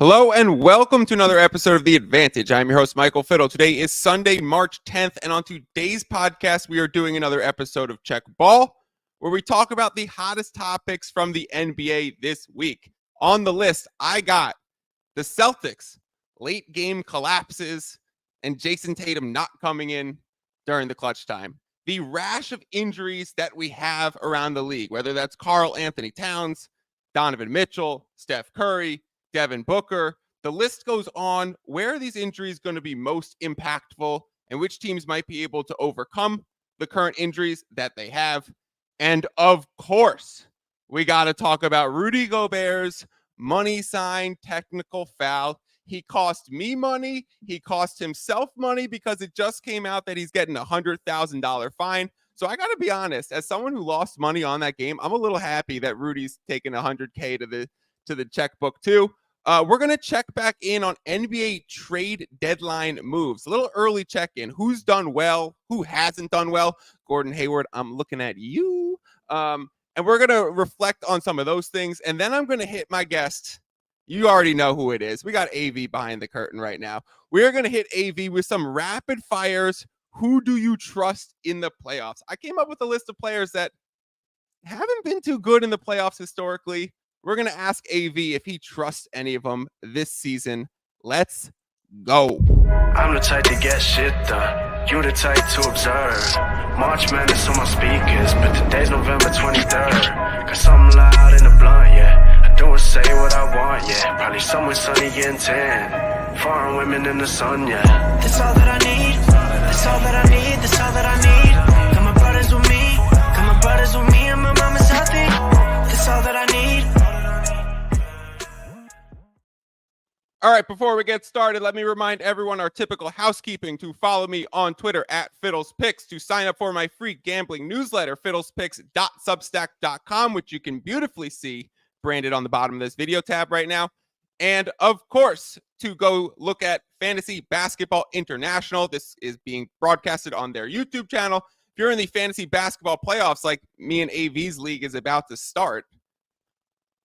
Hello and welcome to another episode of The Advantage. I'm your host, Michael Fiddle. Today is Sunday, March 10th, and on today's podcast, we are doing another episode of Check Ball, where we talk about the hottest topics from the NBA this week. On the list, I got the Celtics, late game collapses, and Jason Tatum not coming in during the clutch time. The rash of injuries that we have around the league, whether that's Karl Anthony Towns, Donovan Mitchell, Steph Curry, Devin Booker. The list goes on. Where are these injuries going to be most impactful and which teams might be able to overcome the current injuries that they have? And of course, we got to talk about Rudy Gobert's money sign technical foul. He cost me money. He cost himself money because it just came out that he's getting a $100,000 fine. So I got to be honest, as someone who lost money on that game, I'm a little happy that Rudy's taking $100K to the checkbook too. We're going to check back in on NBA trade deadline moves. A little early check-in. Who's done well? Who hasn't done well? Gordon Hayward, I'm looking at you. And we're going to reflect on some of those things. And then I'm going to hit my guest. You already know who it is. We got AV behind the curtain right now. We're going to hit AV with some rapid fires. Who do you trust in the playoffs? I came up with a list of players that haven't been too good in the playoffs historically. We're going to ask AV if he trusts any of them this season. Let's go. I'm the type to get shit done. You the type to observe. March Madness on my speakers, but today's November 23rd. Got something loud in the blunt, yeah. I don't say what I want, yeah. Probably somewhere sunny getting tan. Foreign women in the sun, yeah. That's all that I need. That's all that I need. That's all that I need. Got my brothers with me. Got my brothers with me, and my mama's healthy. That's all that I need. All right, before we get started, let me remind everyone our typical housekeeping to follow me on Twitter at FiddlesPicks, to sign up for my free gambling newsletter, fiddlespicks.substack.com, which you can beautifully see branded on the bottom of this video tab right now. And of course, to go look at Fantasy Basketball International. This is being broadcasted on their YouTube channel. If you're in the fantasy basketball playoffs, like me and AV's league is about to start,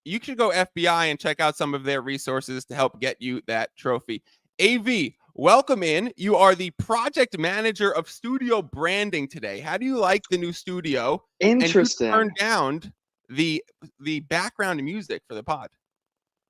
you should go FBI and check out some of their resources to help get you that trophy. AV, welcome in. You are the project manager of studio branding today. How do you like the new studio? Interesting. And you turned down the background music for the pod.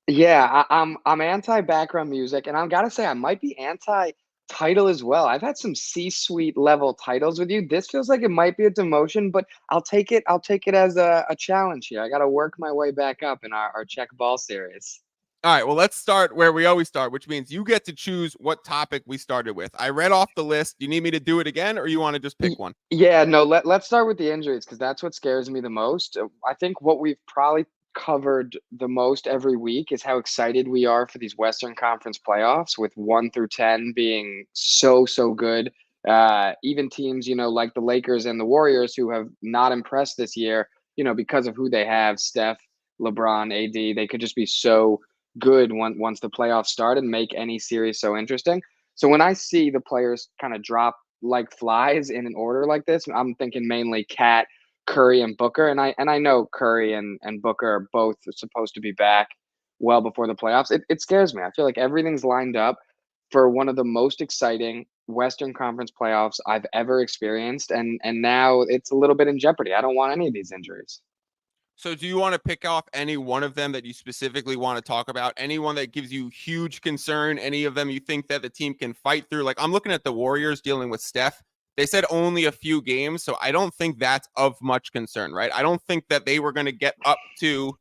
Yeah, I'm anti background music, and I've got to say I might be anti title as well. I've had some C-suite level titles with you. This feels like it might be a demotion, but I'll take it. I'll take it as a challenge here. I got to work my way back up in our check ball series. All right, well, let's start where we always start, which means you get to choose what topic we started with. I read off the list. Do you need me to do it again, or you want to just pick one? Yeah, no, let's start with the injuries because that's what scares me the most. I think what we've probably covered the most every week is how excited we are for these Western Conference playoffs, with 1 through 10 being so good. Even teams, like the Lakers and the Warriors, who have not impressed this year, because of who they have, Steph, LeBron, AD, they could just be so good once the playoffs start and make any series so interesting. So when I see the players kind of drop like flies in an order like this, I'm thinking mainly Cat, Curry, and Booker. And I know Curry and Booker are both supposed to be back well before the playoffs. It scares me. I feel like everything's lined up for one of the most exciting Western Conference playoffs I've ever experienced. And now it's a little bit in jeopardy. I don't want any of these injuries. So do you want to pick off any one of them that you specifically want to talk about? Anyone that gives you huge concern? Any of them you think that the team can fight through? Like, I'm looking at the Warriors dealing with Steph. They said only a few games, so I don't think that's of much concern, right? I don't think that they were going to get up to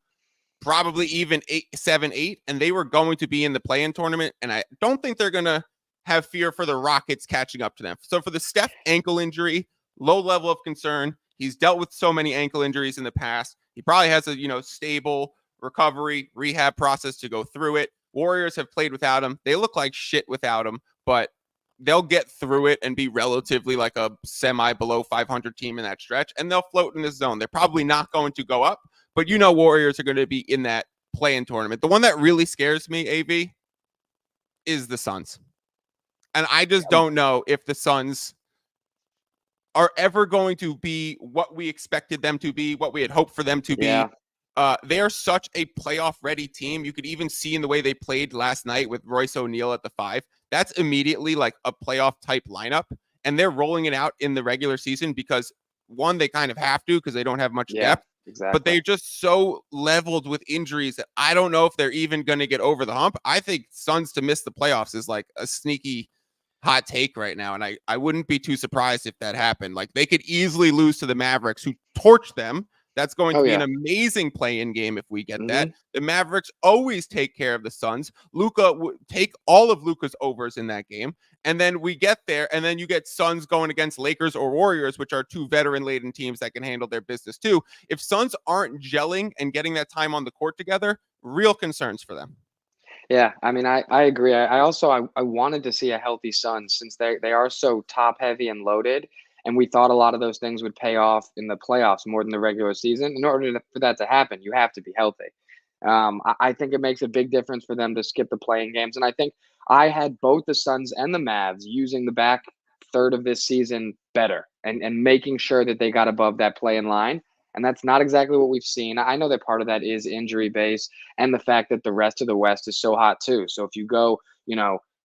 probably even 7, 8, and they were going to be in the play-in tournament, and I don't think they're going to have fear for the Rockets catching up to them. So for the Steph ankle injury, low level of concern. He's dealt with so many ankle injuries in the past. He probably has a, stable recovery, rehab process to go through it. Warriors have played without him. They look like shit without him, but they'll get through it and be relatively like a semi below 500 team in that stretch, and they'll float in this zone. They're probably not going to go up, but Warriors are going to be in that play-in tournament. The one that really scares me, AV, is the Suns. And I just don't know if the Suns are ever going to be what we expected them to be, what we had hoped for them to be. They are such a playoff-ready team. You could even see in the way they played last night with Royce O'Neal at the 5. That's immediately like a playoff-type lineup, and they're rolling it out in the regular season because, one, they kind of have to because they don't have much depth. Exactly. But they're just so leveled with injuries that I don't know if they're even going to get over the hump. I think Suns to miss the playoffs is like a sneaky hot take right now, and I wouldn't be too surprised if that happened. Like, they could easily lose to the Mavericks, who torch them. That's going to be an amazing play-in game if we get that. The Mavericks always take care of the Suns. Luka would take all of Luka's overs in that game. And then we get there, and then you get Suns going against Lakers or Warriors, which are two veteran-laden teams that can handle their business too. If Suns aren't gelling and getting that time on the court together, real concerns for them. Yeah, I mean, I agree. I also wanted to see a healthy Suns since they are so top-heavy and loaded. And we thought a lot of those things would pay off in the playoffs more than the regular season. In order for that to happen, you have to be healthy. I think it makes a big difference for them to skip the playing games. And I think I had both the Suns and the Mavs using the back third of this season better and making sure that they got above that play-in line. And that's not exactly what we've seen. I know that part of that is injury base and the fact that the rest of the West is so hot too. So if you go,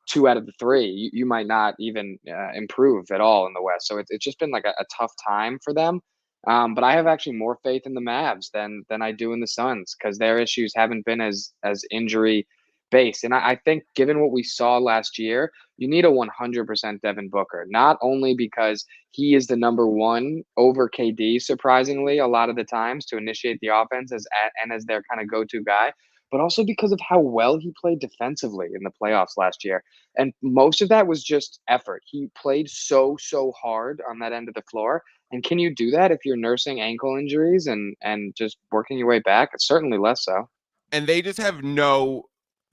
2 out of the 3, you might not even improve at all in the West. So it's just been like a tough time for them. But I have actually more faith in the Mavs than I do in the Suns because their issues haven't been as injury based. And I think given what we saw last year, you need a 100% Devin Booker, not only because he is the number one over KD, surprisingly, a lot of the times to initiate the offense as their kind of go-to guy, but also because of how well he played defensively in the playoffs last year. And most of that was just effort. He played so hard on that end of the floor. And can you do that if you're nursing ankle injuries and just working your way back? Certainly less so. And they just have no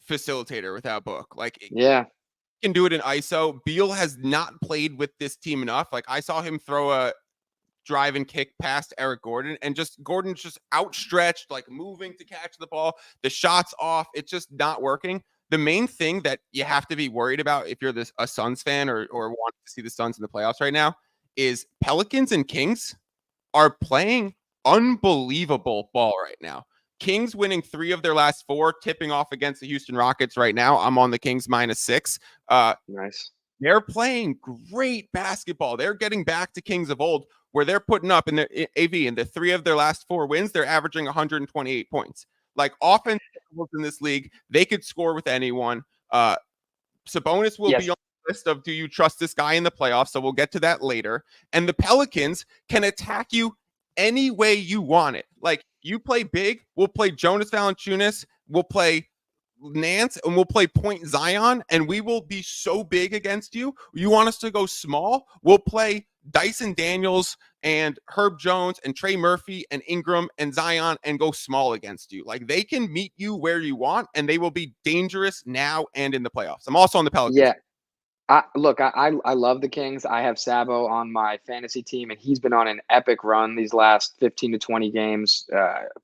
facilitator without Book. Like, yeah, can do it in ISO. Beal has not played with this team enough. Like, I saw him throw a drive and kick past Eric Gordon, and Gordon's just outstretched, like moving to catch the ball. The shot's off. It's just not working. The main thing that you have to be worried about if you're a Suns fan or want to see the Suns in the playoffs right now is Pelicans and Kings are playing unbelievable ball right now. Kings winning 3 of their last 4, tipping off against the Houston Rockets right now. I'm on the Kings -6. Nice. They're playing great basketball. They're getting back to Kings of old, where they're putting up in their AV in the 3 of their last 4 wins. They're averaging 128 points. Like, offense in this league, they could score with anyone. Sabonis will be on the list of, do you trust this guy in the playoffs? So we'll get to that later. And the Pelicans can attack you any way you want it. Like, you play big, we'll play Jonas Valanciunas, we'll play Nance, and we'll play point Zion, and we will be so big against you. You want us to go small? We'll play Dyson Daniels and Herb Jones and Trey Murphy and Ingram and Zion and go small against you. Like, they can meet you where you want, and they will be dangerous now and in the playoffs. I'm also on the Pelicans. Yeah. I love the Kings. I have Sabo on my fantasy team, and he's been on an epic run these last 15 to 20 games.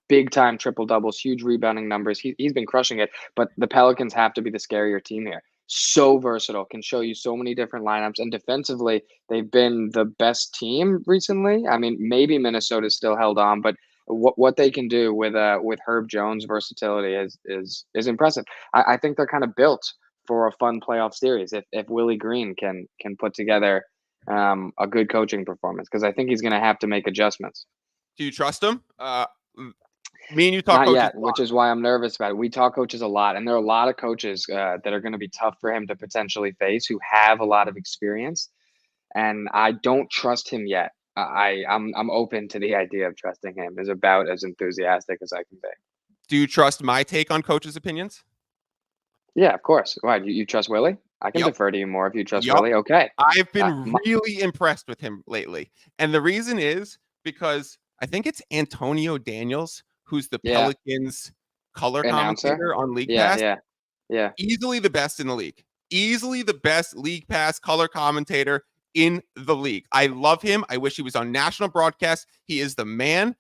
Big time triple doubles, huge rebounding numbers. He's been crushing it. But the Pelicans have to be the scarier team here. So versatile, can show you so many different lineups, and defensively, they've been the best team recently. I mean, maybe Minnesota's still held on, but what they can do with Herb Jones' versatility is impressive. I think they're kind of built for a fun playoff series if Willie Green can put together a good coaching performance, because I think he's going to have to make adjustments. Do you trust him? Me and you talk not coaches yet, which is why I'm nervous about it. We talk coaches a lot, and there are a lot of coaches that are going to be tough for him to potentially face who have a lot of experience, and I don't trust him yet. I'm open to the idea of trusting him. Is about as enthusiastic as I can be. Do you trust my take on coaches' opinions? Yeah, of course. Why? You trust Willie? I can defer to you more if you trust Yep. Willie. Okay. I've been really impressed with him lately. And the reason is because I think it's Antonio Daniels, who's the Pelicans color commentator on League Pass. Yeah. Easily the best in the league. Easily the best League Pass color commentator in the league. I love him. I wish he was on national broadcast. He is the man.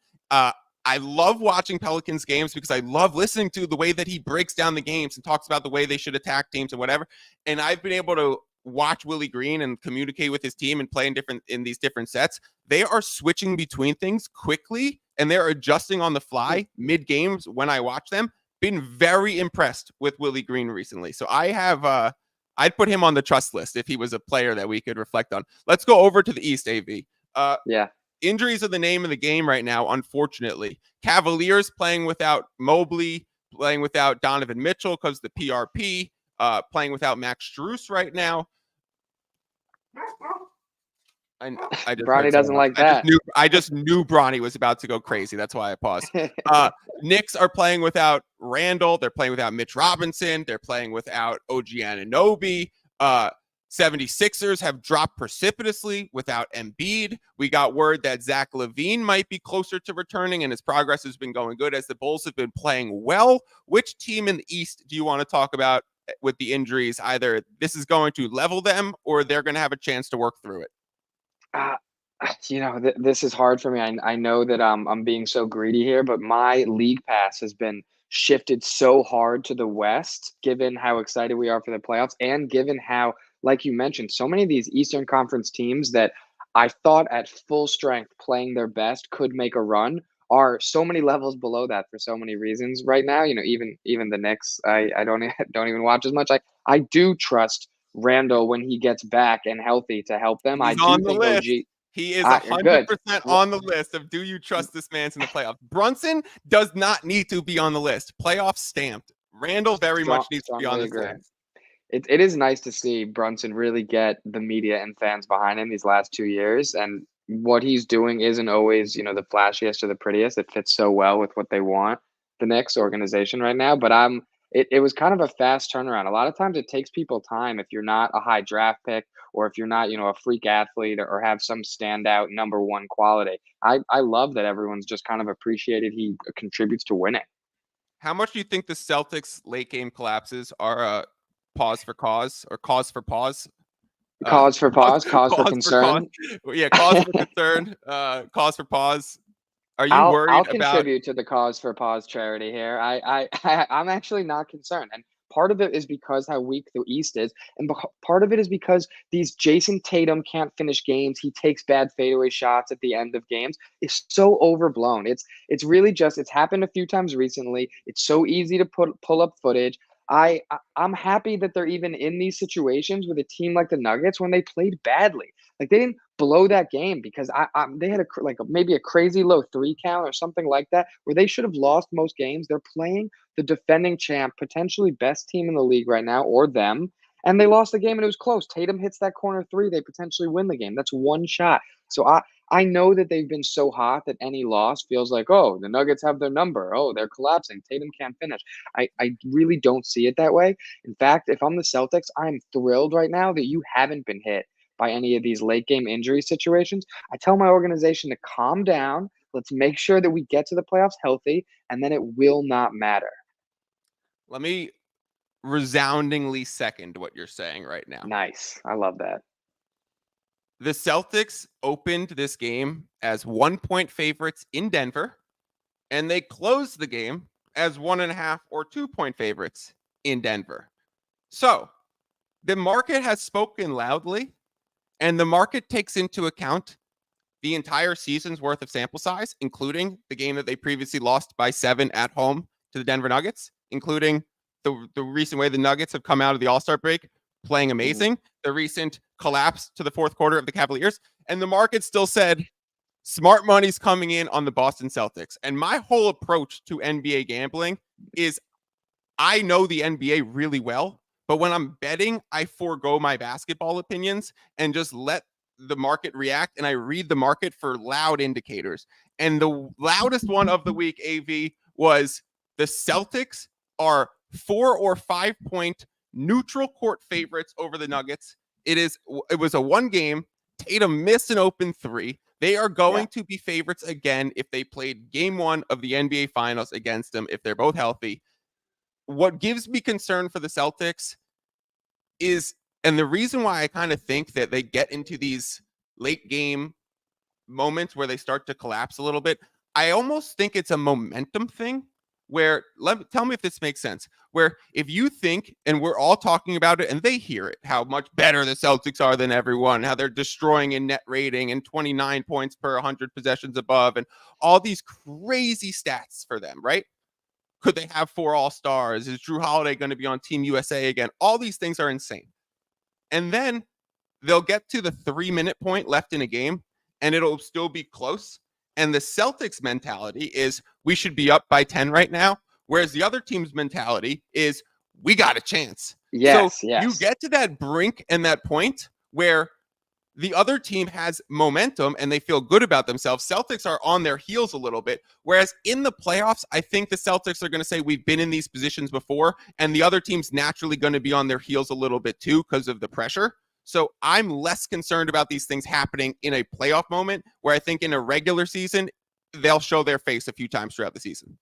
I love watching Pelicans games because I love listening to the way that he breaks down the games and talks about the way they should attack teams and whatever. And I've been able to watch Willie Green and communicate with his team and play in these different sets. They are switching between things quickly and they're adjusting on the fly mid games when I watch them. Been very impressed with Willie Green recently. So I have I'd put him on the trust list if he was a player that we could reflect on. Let's go over to the East, AV. Yeah. Injuries are the name of the game right now, unfortunately. Cavaliers playing without Mobley, playing without Donovan Mitchell because the PRP, playing without Max Strus right now. I just Bronny doesn't like that. I just knew Bronny was about to go crazy. That's why I paused. Knicks are playing without Randall. They're playing without Mitch Robinson. They're playing without OG Anunoby. 76ers have dropped precipitously without Embiid. We got word that Zach LaVine might be closer to returning, and his progress has been going good as the Bulls have been playing well. Which team in the East do you want to talk about with the injuries? Either this is going to level them or they're going to have a chance to work through it. This is hard for me. I know that I'm being so greedy here, but my league pass has been shifted so hard to the West, given how excited we are for the playoffs, and given how, like you mentioned, so many of these Eastern Conference teams that I thought at full strength playing their best could make a run are so many levels below that for so many reasons right now. Even the Knicks, I don't don't even watch as much. I do trust Randall when he gets back and healthy to help them. He's I do on the think list. OG. He is Good. 100% on the list of do you trust this man in the playoffs? Brunson does not need to be on the list. Playoff stamped. Randall very much needs to be on this list. It is nice to see Brunson really get the media and fans behind him these last 2 years. And what he's doing isn't always, the flashiest or the prettiest. It fits so well with what they want, the Knicks organization right now. But it was kind of a fast turnaround. A lot of times it takes people time if you're not a high draft pick or if you're not, a freak athlete or have some standout number one quality. I love that everyone's just kind of appreciated he contributes to winning. How much do you think the Celtics late game collapses are pause for cause or cause for pause? Cause for pause, cause for concern. Yeah, cause for concern, cause for pause. Are you worried I'll about contribute to the Cause for Pause charity here. I'm actually not concerned. And part of it is because how weak the East is. And part of it is because these Jason Tatum can't finish games. He takes bad fadeaway shots at the end of games. It's so overblown. It's really just, it's happened a few times recently. It's so easy to pull up footage. I'm happy that they're even in these situations with a team like the Nuggets when they played badly. Like they didn't blow that game because they had maybe a crazy low 3 count or something like that where they should have lost most games. They're playing the defending champ, potentially best team in the league right now, or them, and they lost the game and it was close. Tatum hits that corner 3, they potentially win the game. That's one shot. So I know that they've been so hot that any loss feels like, oh, the Nuggets have their number. Oh, they're collapsing. Tatum can't finish. I really don't see it that way. In fact, if I'm the Celtics, I'm thrilled right now that you haven't been hit by any of these late game injury situations. I tell my organization to calm down. Let's make sure that we get to the playoffs healthy, and then it will not matter. Let me resoundingly second what you're saying right now. Nice. I love that. The Celtics opened this game as 1-point favorites in Denver, and they closed the game as 1.5 or 2-point favorites in Denver. So the market has spoken loudly, and the market takes into account the entire season's worth of sample size, including the game that they previously lost by 7 at home to the Denver Nuggets, including the recent way the Nuggets have come out of the All-Star break playing amazing, the recent collapse to the fourth quarter of the Cavaliers, and the market still said smart money's coming in on the Boston Celtics. And my whole approach to NBA gambling is I know the NBA really well, but when I'm betting, I forego my basketball opinions and just let the market react, and I read the market for loud indicators. And the loudest one of the week, AV, was the Celtics are 4 or 5 point neutral court favorites over the Nuggets. It was a 1 game. Tatum missed an open 3. They are going to be favorites again if they played game 1 of the NBA Finals against them, if they're both healthy. What gives me concern for the Celtics is, and the reason why I kind of think that they get into these late game moments where they start to collapse a little bit, I almost think it's a momentum thing where tell me if this makes sense, where if you think, and we're all talking about it and they hear it, how much better the Celtics are than everyone, how they're destroying in net rating and 29 points per 100 possessions above and all these crazy stats for them, right? Could they have 4 all-stars? Is Drew Holiday going to be on Team USA again? All these things are insane. And then they'll get to the 3-minute point left in a game and it'll still be close. And the Celtics mentality is we should be up by 10 right now. Whereas the other team's mentality is we got a chance. Yes, so yes. You get to that brink and that point where the other team has momentum and they feel good about themselves. Celtics are on their heels a little bit. Whereas in the playoffs, I think the Celtics are going to say we've been in these positions before. And the other team's naturally going to be on their heels a little bit too because of the pressure. So I'm less concerned about these things happening in a playoff moment where I think in a regular season, they'll show their face a few times throughout the season.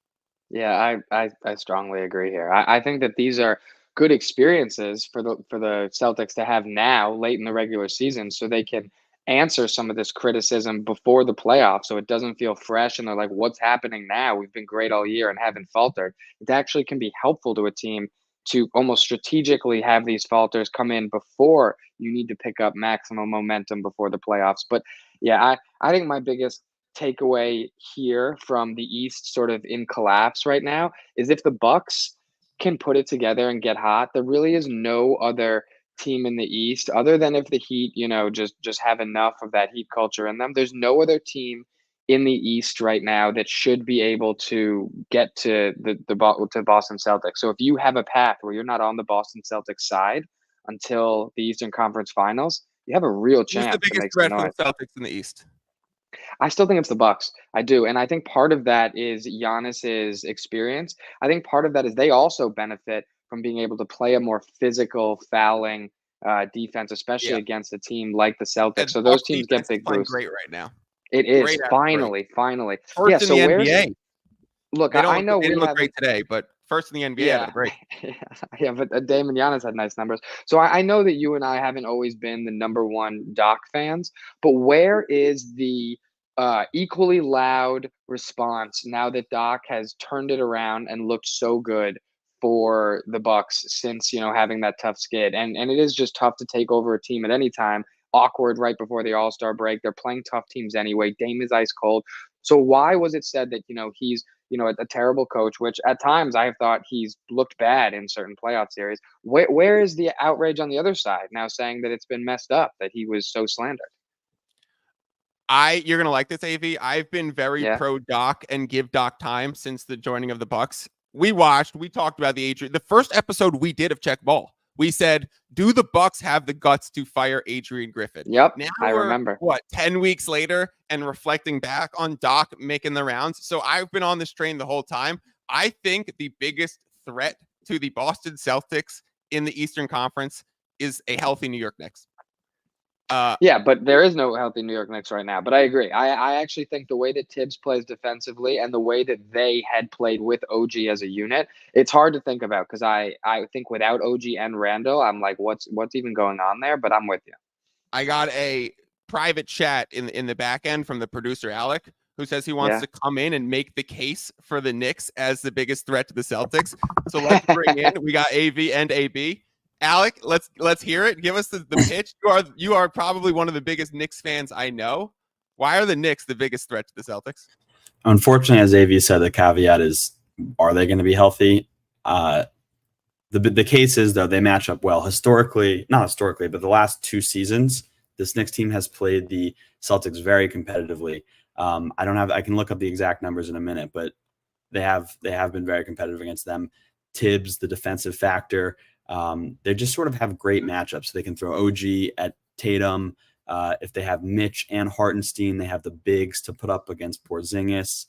Yeah, I strongly agree here. I think that these are good experiences for the Celtics to have now late in the regular season so they can answer some of this criticism before the playoffs so it doesn't feel fresh and they're like, what's happening now? We've been great all year and haven't faltered. It actually can be helpful to a team to almost strategically have these falters come in before you need to pick up maximum momentum before the playoffs. But yeah, I think my biggest takeaway here from the East sort of in collapse right now is if the Bucks can put it together and get hot, there really is no other team in the East other than if the Heat, just have enough of that Heat culture in them. There's no other team in the East right now that should be able to get to the Boston Celtics. So if you have a path where you're not on the Boston Celtics side until the Eastern Conference Finals, you have a real chance Who's the to biggest make some threat for noise. the Celtics in the East? I still think it's the Bucks. I do, and I think part of that is Giannis's experience. I think part of that is they also benefit from being able to play a more physical, fouling defense, especially Yeah. against a team like the Celtics. And So those Bucks teams defense get is big playing boosts. great right now. It is Great, finally. First Yeah. in So the where's NBA. look? They I know didn't we look have great today, but first in the NBA out of the break. yeah, but Dame and Giannis had nice numbers. So I know that you and I haven't always been the number one Doc fans, but where is the equally loud response now that Doc has turned it around and looked so good for the Bucks since having that tough skid, and it is just tough to take over a team at any time. Awkward right before the All-Star break. They're playing tough teams anyway. Dame is ice cold. So why was it said that he's a terrible coach, which at times I have thought he's looked bad in certain playoff series. Where is the outrage on the other side now saying that it's been messed up, that he was so slandered? You're gonna like this, AV. I've been very Yeah. pro Doc and give Doc time since the joining of the Bucks. We talked about the first episode we did of Check Ball. We said, do the Bucks have the guts to fire Adrian Griffin? Yep. Now I we're, remember. 10 weeks later and reflecting back on Doc making the rounds. So I've been on this train the whole time. I think the biggest threat to the Boston Celtics in the Eastern Conference is a healthy New York Knicks. Yeah, but there is no healthy New York Knicks right now. But I agree. I actually think the way that Tibbs plays defensively and the way that they had played with OG as a unit, it's hard to think about because I think without OG and Randall, I'm like, what's even going on there? But I'm with you. I got a private chat in the back end from the producer Alec, who says he wants to come in and make the case for the Knicks as the biggest threat to the Celtics. So let's bring in. We got AV and AB. Alec, let's hear it. Give us the pitch. You are probably one of the biggest Knicks fans I know. Why are the Knicks the biggest threat to the Celtics? Unfortunately, as AV said, the caveat is, are they going to be healthy? The case is, though, they match up well. Not historically, but the last 2 seasons, this Knicks team has played the Celtics very competitively. I can look up the exact numbers in a minute, but they have been very competitive against them. Tibbs, the defensive factor, they just sort of have great matchups. They can throw OG at Tatum. If they have Mitch and Hartenstein, they have the bigs to put up against Porzingis.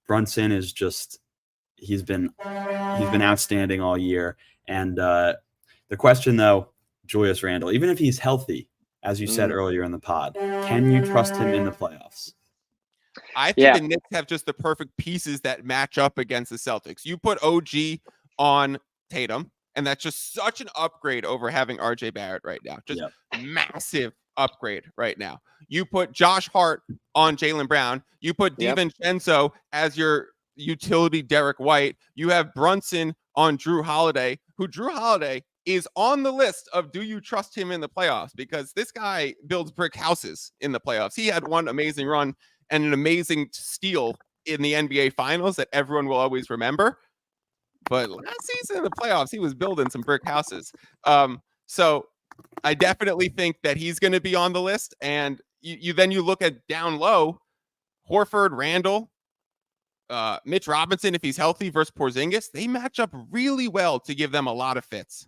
Brunson is just he's been outstanding all year. And the question, though, Julius Randle, even if he's healthy, as you said earlier in the pod, can you trust him in the playoffs? I think the Knicks have just the perfect pieces that match up against the Celtics. You put OG on Tatum, and that's just such an upgrade over having RJ Barrett right now. Just massive upgrade right now. You put Josh Hart on Jaylen Brown. You put DiVincenzo as your utility Derek White. You have Brunson on Drew Holiday, who Drew Holiday is on the list of do you trust him in the playoffs? Because this guy builds brick houses in the playoffs. He had one amazing run and an amazing steal in the NBA Finals that everyone will always remember. But last season in the playoffs, he was building some brick houses. So I definitely think that he's going to be on the list. And you look at down low, Horford, Randall, Mitch Robinson, if he's healthy, versus Porzingis, they match up really well to give them a lot of fits.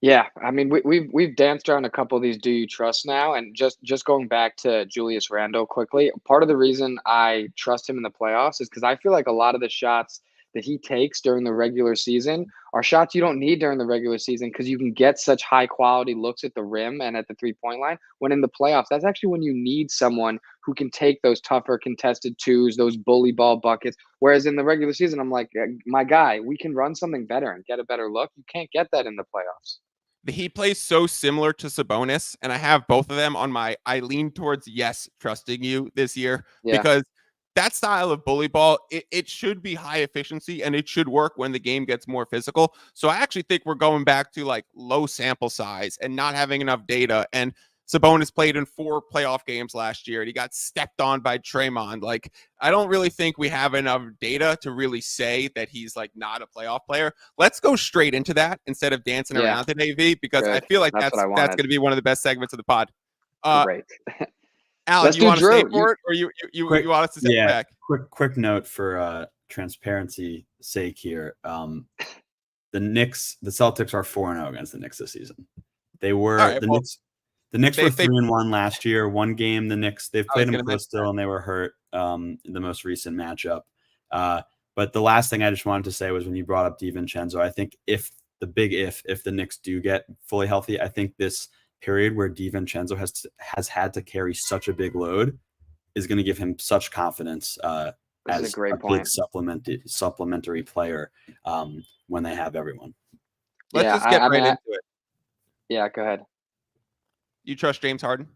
Yeah, I mean, we've danced around a couple of these do you trust now, and just going back to Julius Randle quickly, part of the reason I trust him in the playoffs is because I feel like a lot of the shots that he takes during the regular season are shots you don't need during the regular season because you can get such high quality looks at the rim and at the 3-point line. When in the playoffs, that's actually when you need someone who can take those tougher contested twos, those bully ball buckets. Whereas in the regular season, I'm like, my guy, we can run something better and get a better look. You can't get that in the playoffs. He plays so similar to Sabonis, and I have both of them on my I lean towards yes, trusting you this year, because that style of bully ball, it should be high efficiency and it should work when the game gets more physical. So I actually think we're going back to like low sample size and not having enough data. And Sabonis played in 4 playoff games last year and he got stepped on by Draymond. Like, I don't really think we have enough data to really say that he's like not a playoff player. Let's go straight into that instead of dancing around it, AV, because I feel like that's going to be one of the best segments of the pod. Great. Alan, you want to stay for it, or you want us to step back? Quick note for transparency sake here. The Celtics are 4-0 against the Knicks this season. They were the Knicks were 3-1 last year. One game, the Knicks, they've played them close still, and they were hurt in the most recent matchup. But the last thing I just wanted to say was when you brought up DiVincenzo, I think if the Knicks do get fully healthy, I think this period where DiVincenzo has had to carry such a big load is going to give him such confidence as a big supplementary player when they have everyone. Let's just get right into it. Yeah, go ahead. You trust James Harden?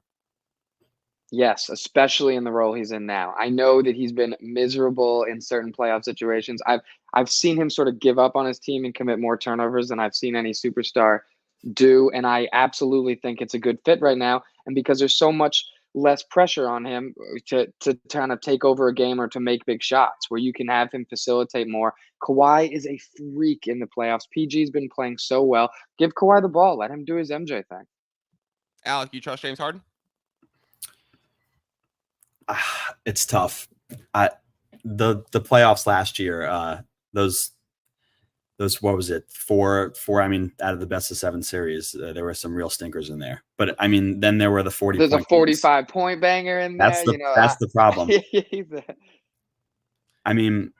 Yes, especially in the role he's in now. I know that he's been miserable in certain playoff situations. I've seen him sort of give up on his team and commit more turnovers than I've seen any superstar do, and I absolutely think it's a good fit right now. And because there's so much less pressure on him to kind of take over a game or to make big shots, where you can have him facilitate more. Kawhi is a freak in the playoffs. PG's been playing so well. Give Kawhi the ball. Let him do his MJ thing. Alec, you trust James Harden? It's tough. The playoffs last year, those what was it? Four. I mean, out of the best of 7 series, there were some real stinkers in there. But I mean, then there were the 40. There's a 45-point banger in there. That's the problem. I mean,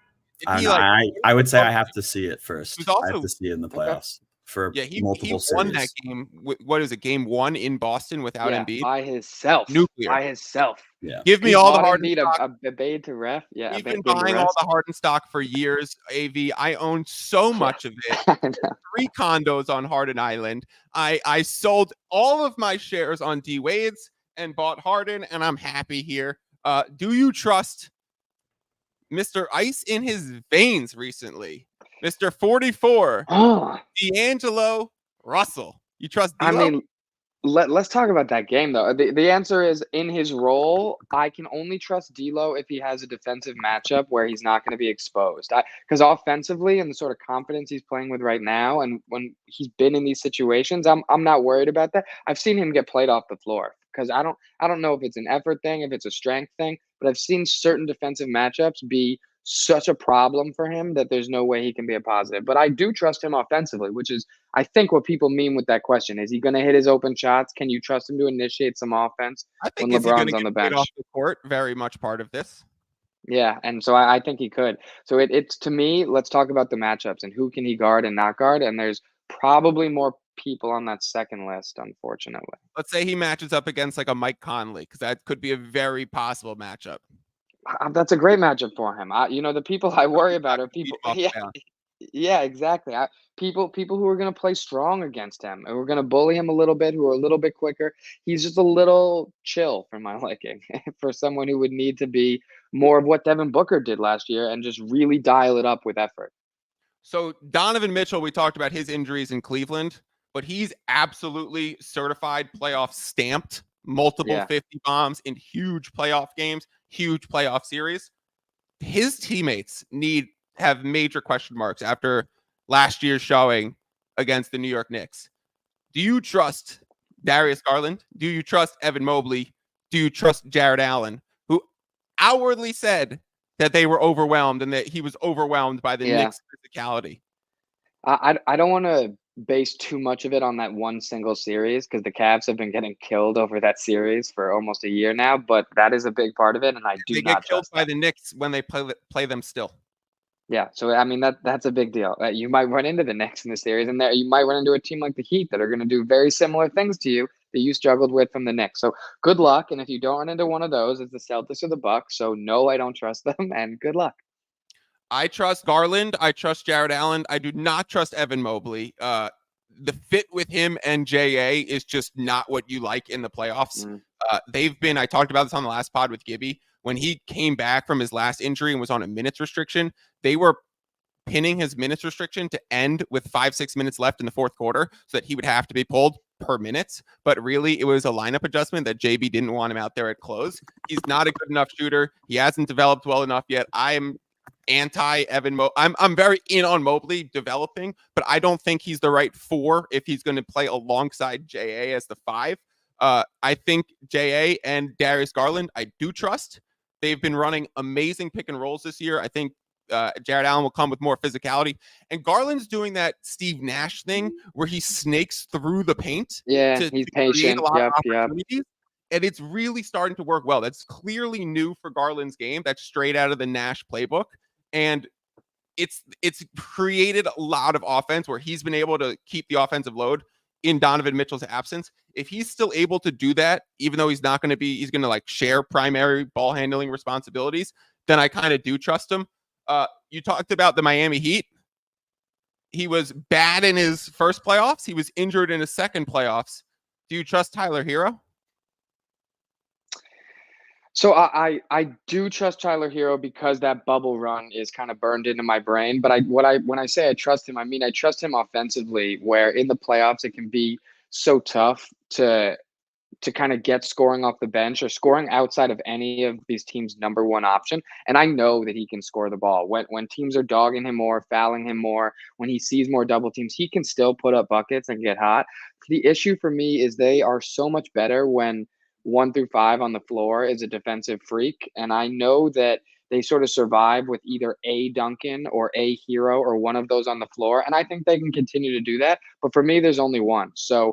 I would say I have to see it first. I have to see it in the playoffs. For multiple series. He won that game. What is it? Game 1 in Boston without Embiid by himself. Nuclear by himself. Yeah. Give me all the Harden stock. A bait to ref. Yeah, we've been buying all the Harden stock for years. AV, I own so much of it. 3 condos on Harden Island. I sold all of my shares on D Wade's and bought Harden, and I'm happy here. Do you trust Mr. Ice in his veins recently? Mr. 44, D'Angelo Russell. You trust D'Lo? I mean, let's talk about that game, though. The answer is, in his role, I can only trust D'Lo if he has a defensive matchup where he's not going to be exposed. Because offensively, and the sort of confidence he's playing with right now, and when he's been in these situations, I'm not worried about that. I've seen him get played off the floor because I don't know if it's an effort thing, if it's a strength thing, but I've seen certain defensive matchups be such a problem for him that there's no way he can be a positive. But I do trust him offensively, which is, I think, what people mean with that question. Is he going to hit his open shots? Can you trust him to initiate some offense when LeBron's on the bench? Off the court, very much part of this. Yeah, and so I think he could. So it's to me, let's talk about the matchups and who can he guard and not guard. And there's probably more people on that second list, unfortunately. Let's say he matches up against like a Mike Conley, because that could be a very possible matchup. That's a great matchup for him. The people I worry about are people. Yeah, exactly. People who are going to play strong against him and we're going to bully him a little bit, who are a little bit quicker. He's just a little chill for my liking, for someone who would need to be more of what Devin Booker did last year and just really dial it up with effort. So Donovan Mitchell, we talked about his injuries in Cleveland, but he's absolutely certified playoff stamped, multiple Yeah. 50 bombs in huge playoff games, huge playoff series. His teammates have major question marks after last year's showing against the New York Knicks. Do you trust Darius Garland? Do you trust Evan Mobley? Do you trust Jared Allen, who outwardly said that they were overwhelmed and that he was overwhelmed by the Yeah. Knicks' physicality? I don't want to base too much of it on that one single series because the Cavs have been getting killed over that series for almost a year now, but that is a big part of it, and I do They get not killed trust by them. the Knicks when they play them still. Yeah, so I mean that's a big deal. You might run into the Knicks in the series, and there you might run into a team like the Heat that are going to do very similar things to you that you struggled with from the Knicks. So good luck, and if you don't run into one of those, it's the Celtics or the Bucks. So no, I don't trust them, and good luck. I trust Garland. I trust Jared Allen. I do not trust Evan Mobley. The fit with him and JA is just not what you like in the playoffs. Mm. I talked about this on the last pod with Gibby. When he came back from his last injury and was on a minutes restriction, they were pinning his minutes restriction to end with 5-6 minutes left in the fourth quarter so that he would have to be pulled per minute. But really, it was a lineup adjustment that JB didn't want him out there at close. He's not a good enough shooter. He hasn't developed well enough yet. I am anti Evan I'm very in on Mobley developing, but I don't think he's the right 4 if he's going to play alongside JA as the 5. I think JA and Darius Garland, I do trust. They've been running amazing pick and rolls this year. I think Jared Allen will come with more physicality. And Garland's doing that Steve Nash thing where he snakes through the paint Yeah, to he's create patient. a lot Yep, of yep. opportunities. And it's really starting to work well. That's clearly new for Garland's game. That's straight out of the Nash playbook. And it's created a lot of offense where he's been able to keep the offensive load in Donovan Mitchell's absence. If he's still able to do that, even though he's going to like share primary ball handling responsibilities, then I kind of do trust him. You talked about the Miami Heat. He was bad in his first playoffs. He was injured in his second playoffs. Do you trust Tyler Hero? So I do trust Tyler Hero because that bubble run is kind of burned into my brain. But when I say I trust him, I mean I trust him offensively. Where in the playoffs it can be so tough to kind of get scoring off the bench or scoring outside of any of these teams' number one option. And I know that he can score the ball when teams are dogging him more, fouling him more, when he sees more double teams, he can still put up buckets and get hot. The issue for me is they are so much better when 1 through 5 on the floor is a defensive freak. And I know that they sort of survive with either a Duncan or a Hero or one of those on the floor. And I think they can continue to do that. But for me, there's only one. So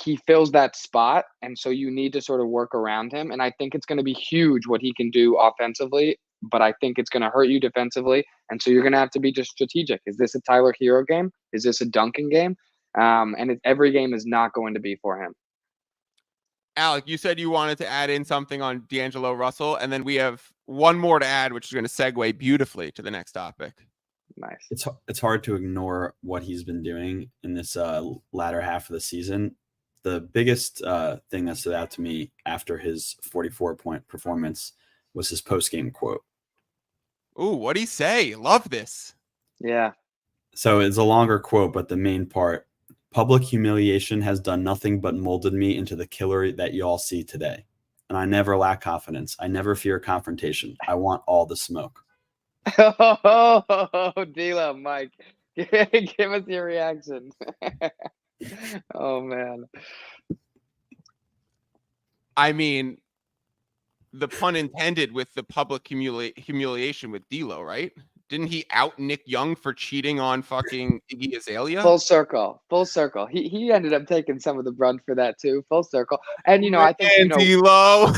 he fills that spot. And so you need to sort of work around him. And I think it's going to be huge what he can do offensively, but I think it's going to hurt you defensively. And so you're going to have to be just strategic. Is this a Tyler Hero game? Is this a Duncan game? Every game is not going to be for him. Alec, you said you wanted to add in something on D'Angelo Russell, and then we have one more to add, which is going to segue beautifully to the next topic. Nice. It's hard to ignore what he's been doing in this latter half of the season. The biggest thing that stood out to me after his 44-point performance was his post-game quote. Ooh, what'd he say? Love this. Yeah. So it's a longer quote, but the main part: public humiliation has done nothing but molded me into the killer that you all see today. And I never lack confidence. I never fear confrontation. I want all the smoke. Oh, D'Lo, Mike, give us your reaction. Oh man. I mean, the pun intended with the public humiliation with D'Lo, right? Didn't he out Nick Young for cheating on fucking Iggy Azalea? Full circle. He ended up taking some of the brunt for that too. Full circle. And I think D'Lo.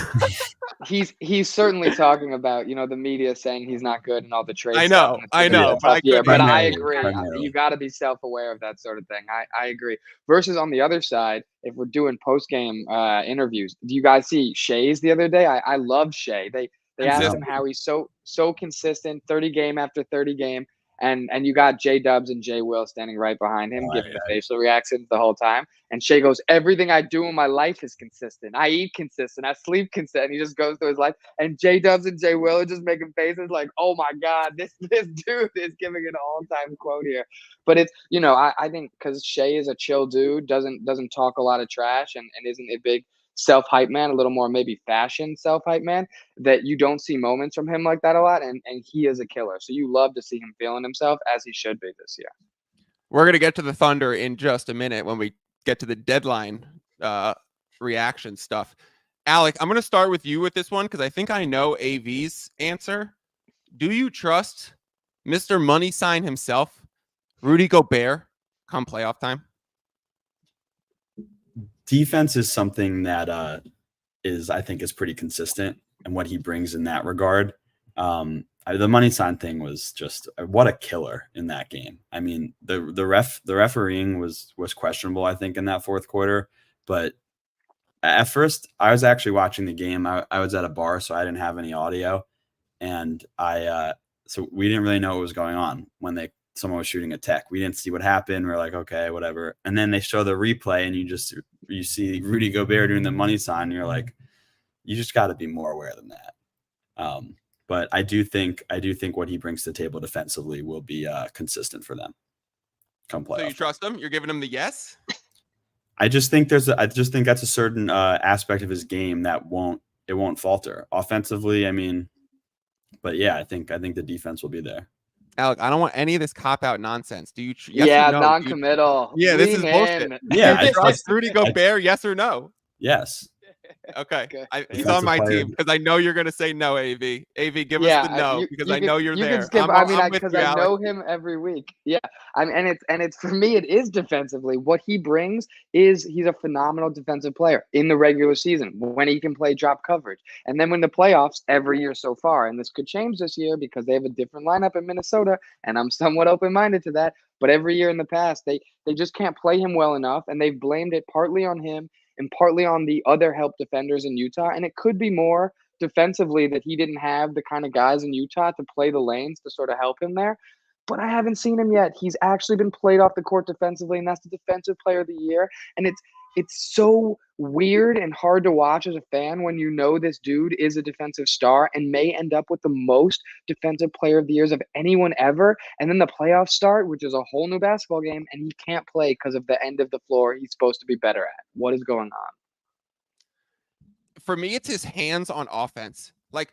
he's certainly talking about the media saying he's not good and all the trade. I know, but I agree. Primarily. You got to be self-aware of that sort of thing. I agree. Versus on the other side, if we're doing post-game interviews, do you guys see Shai's the other day? I love Shai. They asked him how he's so consistent, 30 game after 30 game. And you got J Dubs and J Will standing right behind him, Oh, giving yeah. the facial reactions the whole time. And Shea goes, everything I do in my life is consistent. I eat consistent. I sleep consistent. And he just goes through his life. And J Dubs and J Will are just making faces like, oh my God, this dude is giving an all-time quote here. But it's, I think because Shea is a chill dude, doesn't talk a lot of trash and isn't a big self-hype man, a little more maybe fashion self-hype man, that you don't see moments from him like that a lot, and he is a killer. So you love to see him feeling himself as he should be this year. We're gonna get to the Thunder in just a minute when we get to the deadline reaction stuff. Alec, I'm gonna start with you with this one because I think I know AV's answer. Do you trust Mr. Money Sign himself, Rudy Gobert, come playoff time? Defense is something that I think is pretty consistent, and what he brings in that regard. The money sign thing was just what a killer in that game. I mean, the refereeing was questionable, I think, in that fourth quarter. But at first, I was actually watching the game. I was at a bar, so I didn't have any audio, and so we didn't really know what was going on when someone was shooting a tech. We didn't see what happened. We're like, okay, whatever. And then they show the replay, and you see Rudy Gobert doing the money sign, and you're like, you just got to be more aware than that. But I do think what he brings to the table defensively will be consistent for them come playoff. So you trust him? You're giving him the yes? I just think that's a certain aspect of his game that won't falter offensively. I mean, but yeah, I think the defense will be there. Alec, I don't want any of this cop-out nonsense. Do you? Yes yeah, or no? non-committal. Yeah, this is bullshit. Yeah, I trust Rudy Gobert. Yes or no? Yes. Okay, Okay. He's on my team because I know you're going to say no, AV. AV, give us the no because I know you're there. Skip, because I know him every week. Yeah, and it's for me, it is defensively. What he brings is he's a phenomenal defensive player in the regular season when he can play drop coverage, and then when the playoffs every year so far. And this could change this year because they have a different lineup in Minnesota, and I'm somewhat open-minded to that. But every year in the past, they just can't play him well enough, and they've blamed it partly on him and partly on the other help defenders in Utah. And it could be more defensively that he didn't have the kind of guys in Utah to play the lanes to sort of help him there. But I haven't seen him yet. He's actually been played off the court defensively, and that's the defensive player of the year. And it's so weird and hard to watch as a fan when you know this dude is a defensive star and may end up with the most defensive player of the years of anyone ever. And then the playoffs start, which is a whole new basketball game, and he can't play because of the end of the floor he's supposed to be better at. What is going on? For me, it's his hands on offense. Like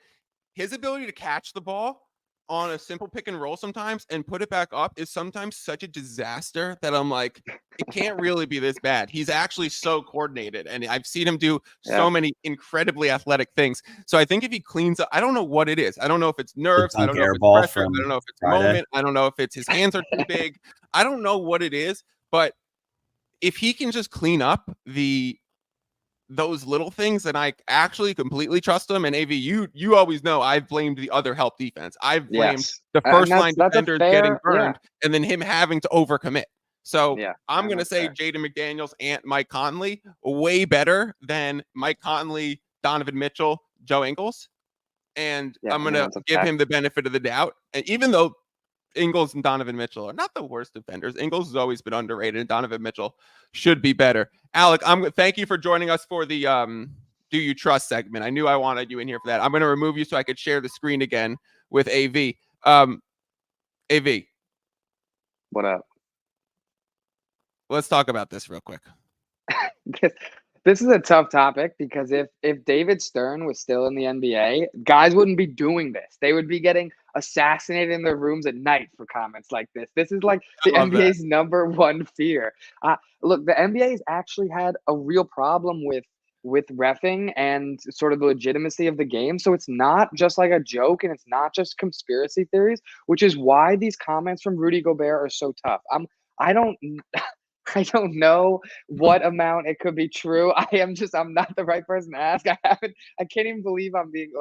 his ability to catch the ball on a simple pick and roll sometimes and put it back up is sometimes such a disaster that I'm like, it can't really be this bad. He's actually so coordinated, and I've seen him do so many incredibly athletic things. So I think if he cleans up, I don't know what it is. I don't know if it's nerves. I don't know if it's pressure. I don't know if it's moment. I don't know if it's his hands are too big. I don't know what it is, but if he can just clean up those little things, and I actually completely trust him. And AV, you always know I've blamed the other help defense. I've blamed the first line defenders getting burned and then him having to overcommit. So I'm going to say Jaden McDaniels and Mike Conley way better than Mike Conley, Donovan Mitchell, Joe Ingles. And I'm going to give him the benefit of the doubt. And even though Ingles and Donovan Mitchell are not the worst defenders, Ingles has always been underrated, and Donovan Mitchell should be better. Alec, thank you for joining us for the Do You Trust segment. I knew I wanted you in here for that. I'm going to remove you so I could share the screen again with AV. AV. What up? Let's talk about this real quick. This is a tough topic because if David Stern was still in the NBA, guys wouldn't be doing this. They would be getting assassinated in their rooms at night for comments like this. This is like the NBA's number one fear. Look, the NBA has actually had a real problem with reffing and sort of the legitimacy of the game. So it's not just like a joke, and it's not just conspiracy theories, which is why these comments from Rudy Gobert are so tough. I don't know what amount it could be true. I'm not the right person to ask. I can't even believe I'm being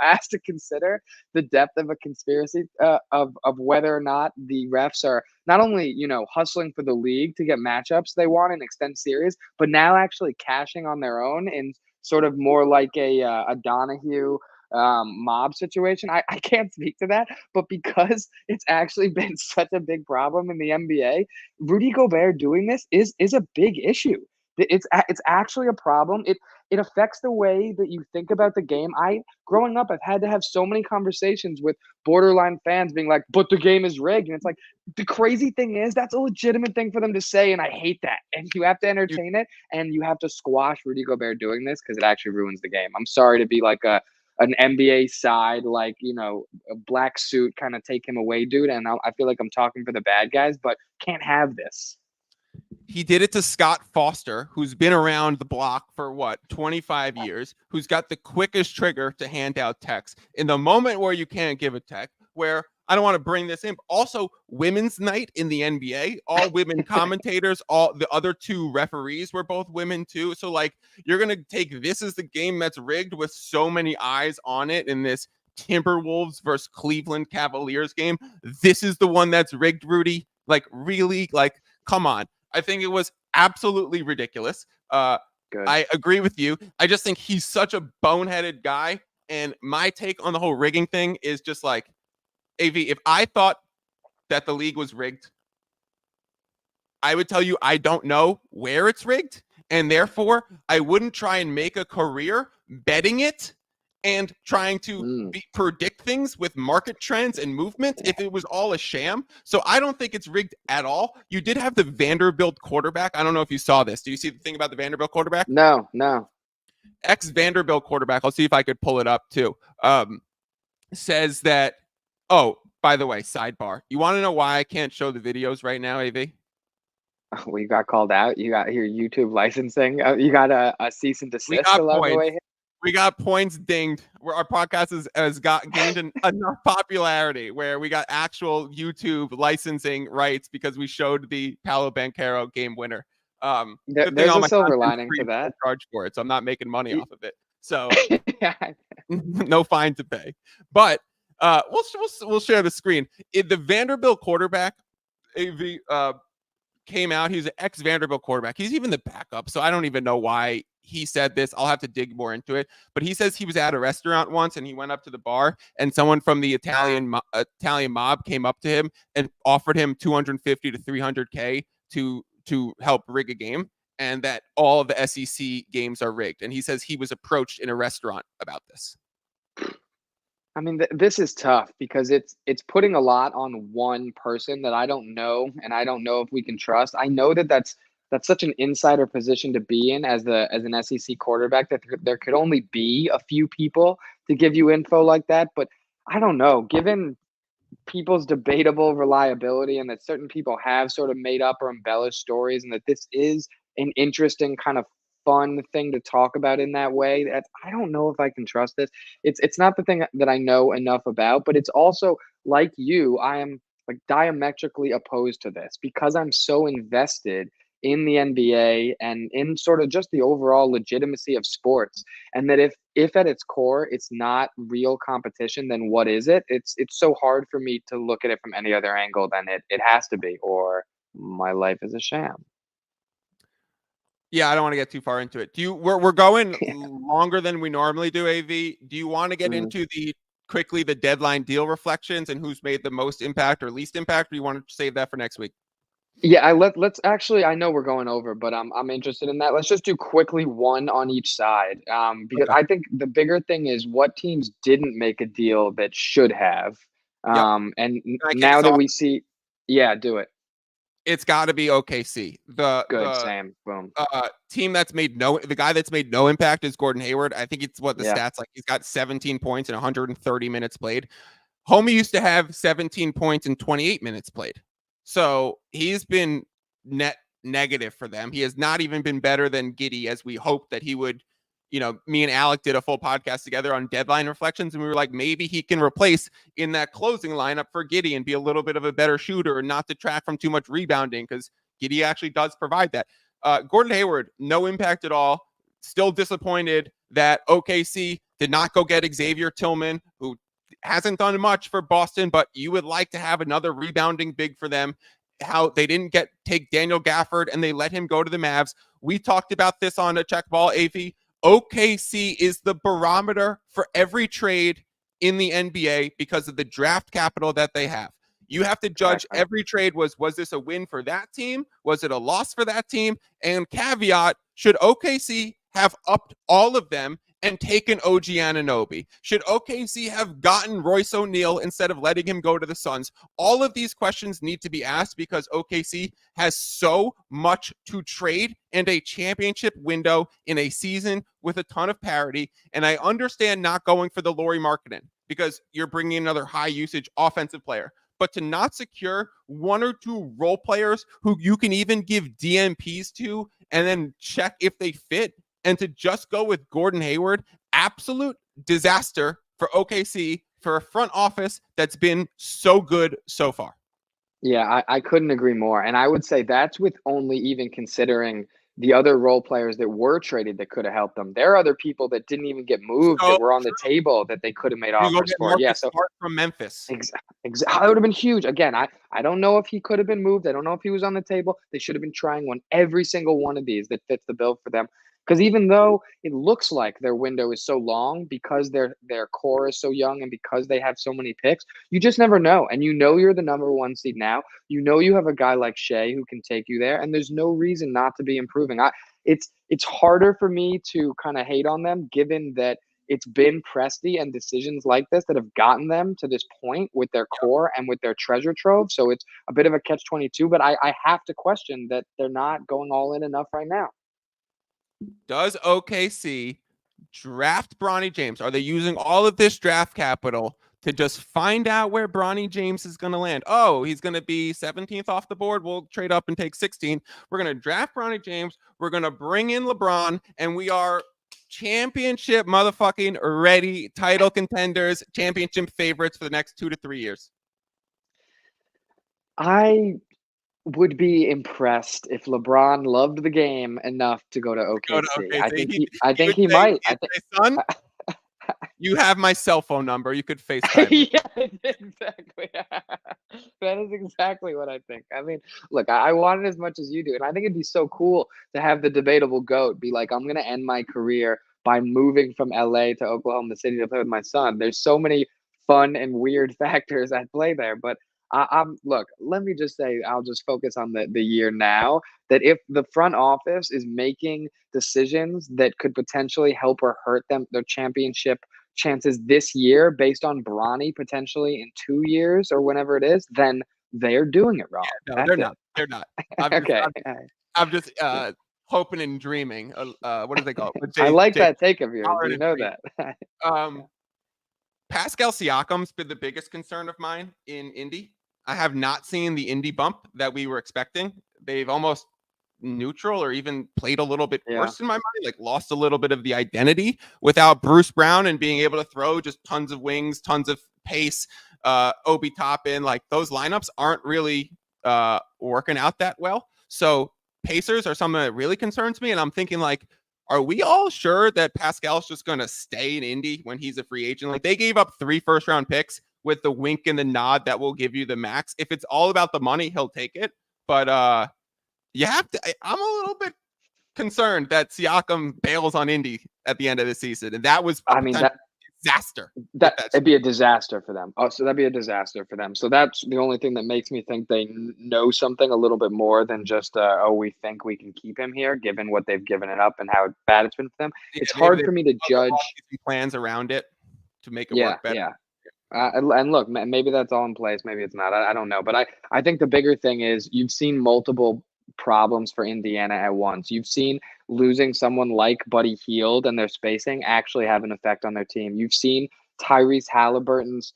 asked to consider the depth of a conspiracy of whether or not the refs are not only, hustling for the league to get matchups they want and extend series, but now actually cashing on their own in sort of more like a Donahue, mob situation. I can't speak to that, but because it's actually been such a big problem in the NBA, Rudy Gobert doing this is a big issue. It's actually a problem. It affects the way that you think about the game. Growing up, I've had to have so many conversations with borderline fans being like, "But the game is rigged," and it's like the crazy thing is that's a legitimate thing for them to say, and I hate that. And you have to entertain it, and you have to squash Rudy Gobert doing this because it actually ruins the game. I'm sorry to be like an NBA side, like, a black suit kind of take him away, dude. And I feel like I'm talking for the bad guys, but can't have this. He did it to Scott Foster, who's been around the block for 25 years, who's got the quickest trigger to hand out techs. In the moment where you can't give a tech, where I don't want to bring this in, but also women's night in the NBA, all women commentators, all the other 2 referees were both women too. So like, you're going to take this as the game that's rigged with so many eyes on it in this Timberwolves versus Cleveland Cavaliers game. This is the one that's rigged, Rudy. Like, really? Like, come on. I think it was absolutely ridiculous. Good. I agree with you. I just think he's such a boneheaded guy. And my take on the whole rigging thing is just like, AV, if I thought that the league was rigged, I would tell you I don't know where it's rigged. And therefore, I wouldn't try and make a career betting it and trying to predict things with market trends and movement if it was all a sham. So I don't think it's rigged at all. You did have the Vanderbilt quarterback. I don't know if you saw this. Do you see the thing about the Vanderbilt quarterback? No. Ex-Vanderbilt quarterback, I'll see if I could pull it up too, says that, oh, by the way, sidebar. You want to know why I can't show the videos right now, AV? Well, you got called out. You got your YouTube licensing. You got a cease and desist along the way here. We got points dinged. Where our podcast has gained enough popularity where we got actual YouTube licensing rights because we showed the Paolo Banchero game winner. There's a silver lining to that. Charge for it, so I'm not making money off of it. So no fine to pay. But we'll share the screen. The Vanderbilt quarterback, AV, came out. He's an ex-Vanderbilt quarterback. He's even the backup, so I don't even know why he said this. I'll have to dig more into it. But he says he was at a restaurant once, and he went up to the bar, and someone from the Italian mob came up to him and offered him $250 to $300K to help rig a game, and that all of the SEC games are rigged. And he says he was approached in a restaurant about this. I mean, this is tough because it's putting a lot on one person that I don't know, and I don't know if we can trust. I know that's such an insider position to be in as an SEC quarterback that there could only be a few people to give you info like that. But I don't know, given people's debatable reliability and that certain people have sort of made up or embellished stories, and that this is an interesting kind of fun thing to talk about in that way, that I don't know if I can trust this. It's not the thing that I know enough about, but it's also like you, I am like diametrically opposed to this because I'm so invested in the NBA and in sort of just the overall legitimacy of sports. And that if at its core it's not real competition, then what is it? It's so hard for me to look at it from any other angle than it has to be, or my life is a sham. Yeah, I don't want to get too far into it. We're going longer than we normally do, AV. Do you want to get into the deadline deal reflections and who's made the most impact or least impact, or you want to save that for next week? Yeah, let's actually, I know we're going over, but I'm interested in that. Let's just do quickly one on each side. Because I think the bigger thing is what teams didn't make a deal that should have. And now that we see, do it. It's got to be OKC. Sam. Boom. Team the guy that's made no impact is Gordon Hayward. I think it's stats like he's got 17 points in 130 minutes played. Homie used to have 17 points in 28 minutes played. So he's been net negative for them. He has not even been better than Giddey, as we hoped that he would. Me and Alec did a full podcast together on deadline reflections, and we were like, maybe he can replace in that closing lineup for Giddey and be a little bit of a better shooter and not detract from too much rebounding, because Giddey actually does provide that. Gordon Hayward, no impact at all. Still disappointed that OKC did not go get Xavier Tillman, who hasn't done much for Boston, but you would like to have another rebounding big for them. How they didn't take Daniel Gafford and they let him go to the Mavs. We talked about this on a check ball, AV. OKC is the barometer for every trade in the NBA because of the draft capital that they have. You have to judge every trade was this a win for that team? Was it a loss for that team? And caveat, should OKC have upped all of them and taken OG Anunoby? Should OKC have gotten Royce O'Neal instead of letting him go to the Suns? All of these questions need to be asked because OKC has so much to trade and a championship window in a season with a ton of parity. And I understand not going for the Lauri Markkanen because you're bringing another high usage offensive player. But to not secure one or two role players who you can even give DMPs to and then check if they fit, and to just go with Gordon Hayward, absolute disaster for OKC, for a front office that's been so good so far. Yeah, I couldn't agree more. And I would say that's with only even considering the other role players that were traded that could have helped them. There are other people that didn't even get moved So that were on the table that they could have made you go offers get for. Marcus Yeah, so Smart from Memphis. That would have been huge. Again, I don't know if he could have been moved. I don't know if he was on the table. They should have been trying every single one of these that fits the bill for them. Because even though it looks like their window is so long because their core is so young and because they have so many picks, you just never know. And you know you're the number one seed now. You know you have a guy like Shea who can take you there, and there's no reason not to be improving. It's harder for me to kind of hate on them given that it's been Presti and decisions like this that have gotten them to this point with their core and with their treasure trove. So it's a bit of a catch-22, but I have to question that they're not going all in enough right now. Does OKC draft Bronny James? Are they using all of this draft capital to just find out where Bronny James is going to land? Oh, he's going to be 17th off the board. We'll trade up and take 16. We're going to draft Bronny James. We're going to bring in LeBron, and we are championship motherfucking ready, title contenders, championship favorites for the next 2 to 3 years. I would be impressed if LeBron loved the game enough to go to OKC. I think he might. Son, you have my cell phone number. You could FaceTime. Yeah, exactly. That is exactly what I think. I mean, look, I want it as much as you do. And I think it'd be so cool to have the debatable GOAT be like, I'm going to end my career by moving from LA to Oklahoma City to play with my son. There's so many fun and weird factors at play there. But look, let me just say, I'll just focus on the year now, that if the front office is making decisions that could potentially help or hurt them, their championship chances this year based on Bronny potentially in 2 years or whenever it is, then they're doing it wrong. Yeah, no, they're not. They're not. I'm just hoping and dreaming. What do they call it? I like that take of yours. You know that. Pascal Siakam's been the biggest concern of mine in Indy. I have not seen the Indy bump that we were expecting. They've almost neutral or even played a little bit worse in my mind, like lost a little bit of the identity without Bruce Brown and being able to throw just tons of wings, tons of pace, Obi Toppin. Like those lineups aren't really working out that well. So Pacers are something that really concerns me. And I'm thinking like, are we all sure that Pascal's just going to stay in Indy when he's a free agent? Like they gave up 3 first-round picks with the wink and the nod that will give you the max. If it's all about the money, he'll take it. But you have to. I'm a little bit concerned that Siakam bails on Indy at the end of the season, and that was disaster. It'd be a disaster for them. Oh, so that'd be a disaster for them. So that's the only thing that makes me think they know something a little bit more than just we think we can keep him here, given what they've given it up and how bad it's been for them. Yeah, it's hard for me to judge plans around it to make it work better. Yeah. And look, maybe that's all in place. Maybe it's not. I don't know. But I think the bigger thing is you've seen multiple problems for Indiana at once. You've seen losing someone like Buddy Hield and their spacing actually have an effect on their team. You've seen Tyrese Halliburton's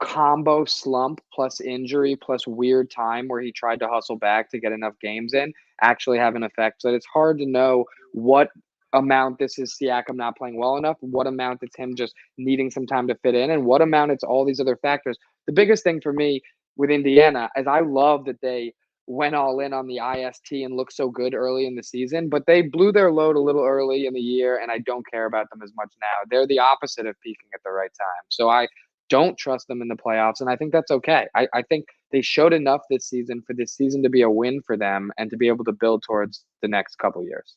combo slump plus injury plus weird time where he tried to hustle back to get enough games in actually have an effect. So it's hard to know what amount this is Siakam not playing well enough, what amount it's him just needing some time to fit in, and what amount it's all these other factors. The biggest thing for me with Indiana is I love that they went all in on the IST and looked so good early in the season, but they blew their load a little early in the year, and I don't care about them as much now. They're the opposite of peaking at the right time. So I don't trust them in the playoffs, and I think that's okay. I think they showed enough this season for this season to be a win for them and to be able to build towards the next couple years.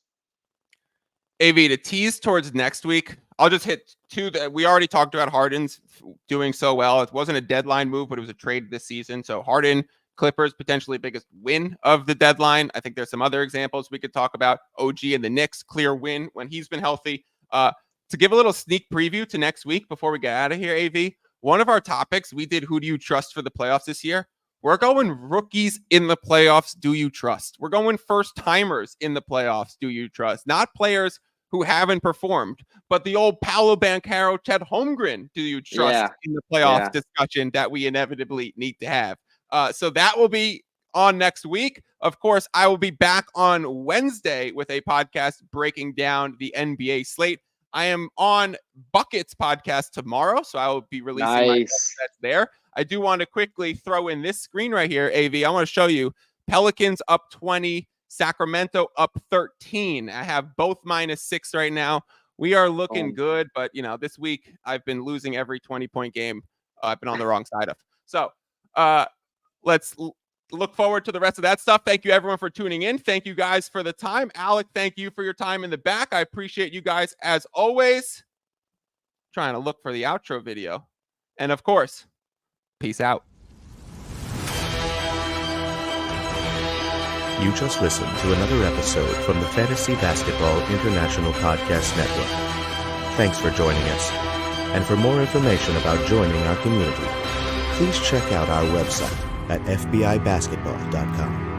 AV, to tease towards next week, I'll just hit two that we already talked about. Harden's doing so well. It wasn't a deadline move, but it was a trade this season. So Harden, Clippers, potentially biggest win of the deadline. I think there's some other examples we could talk about. OG and the Knicks, clear win when he's been healthy. To give a little sneak preview to next week before we get out of here, AV, one of our topics, we did who do you trust for the playoffs this year? We're going rookies in the playoffs, do you trust? We're going first-timers in the playoffs, do you trust? Not players who haven't performed, but the old Paolo Banchero, Chet Holmgren, do you trust in the playoff discussion that we inevitably need to have? So that will be on next week. Of course, I will be back on Wednesday with a podcast breaking down the NBA slate. I am on Buckets podcast tomorrow, so I will be releasing my bets there. I do want to quickly throw in this screen right here, AV. I want to show you Pelicans up 20, Sacramento up 13. I have both -6 right now. We are looking good, but this week I've been losing every 20-point game I've been on the wrong side of. So let's look forward to the rest of that stuff. Thank you, everyone, for tuning in. Thank you guys for the time. Alec, thank you for your time in the back. I appreciate you guys as always. Trying to look for the outro video. And of course, peace out. You just listened to another episode from the Fantasy Basketball International Podcast Network. Thanks for joining us. And for more information about joining our community, please check out our website at fbibasketball.com.